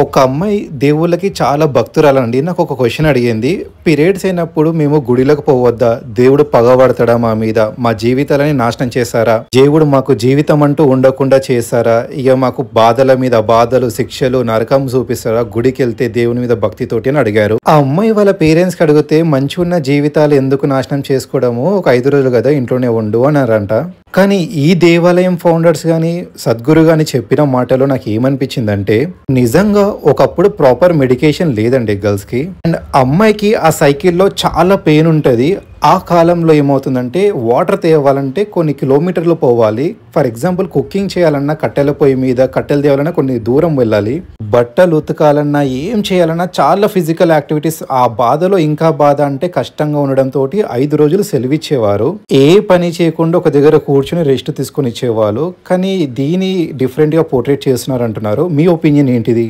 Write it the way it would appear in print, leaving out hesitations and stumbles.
ఒక అమ్మాయి దేవుళ్ళకి చాలా భక్తురాలండి. నాకు ఒక క్వెషన్ అడిగింది. పీరియడ్స్ అయినప్పుడు మేము గుడిలకు పోవద్దా? దేవుడు పగబడతాడా మా మీద? మా జీవితాలని నాశనం చేశారా? దేవుడు మాకు జీవితం అంటూ ఉండకుండా చేశారా? ఇక మాకు బాధల మీద బాధలు, శిక్షలు, నరకం చూపిస్తారా? గుడికి వెళ్తే దేవుని మీద భక్తితోటి అని అడిగారు. ఆ అమ్మాయి వాళ్ళ పేరెంట్స్కి అడిగితే మంచిగున్న జీవితాలు ఎందుకు నాశనం చేసుకోవడము? ఒక 5 రోజులు కదా ఇంట్లోనే ఉండు అన్నారంట. కానీ ఈ దేవాలయం ఫౌండర్స్ కానీ సద్గురు కానీ చెప్పిన మాటలో నాకు ఏమనిపించిందంటే నిజంగా ఒకప్పుడు ప్రాపర్ మెడికేషన్ లేదండి గర్ల్స్కి. అండ్ అమ్మాయికి ఆ సైకిల్లో చాలా పెయిన్ ఉంటుంది. ఆ కాలంలో ఏమవుతుందంటే వాటర్ తేవాలంటే కొన్ని కిలోమీటర్లు పోవాలి. ఫర్ ఎగ్జాంపుల్ కుకింగ్ చేయాలన్నా కట్టెల పొయ్యి మీద కట్టెలు తేవాలన్నా కొన్ని దూరం వెళ్ళాలి. బట్టలు ఉతకాలన్నా ఏం చేయాలన్నా చాలా ఫిజికల్ యాక్టివిటీస్. ఆ బాధలో ఇంకా బాధ అంటే కష్టంగా ఉండడంతో 5 రోజులు సెలవిచ్చేవారు. ఏ పని చేయకుండా ఒక దగ్గర కూర్చొని రెస్ట్ తీసుకొని ఇచ్చేవాళ్ళు. కానీ దీని డిఫరెంట్గా పోర్ట్రేట్ చేస్తున్నారు అంటున్నారు. మీ ఒపీనియన్ ఏంటిది?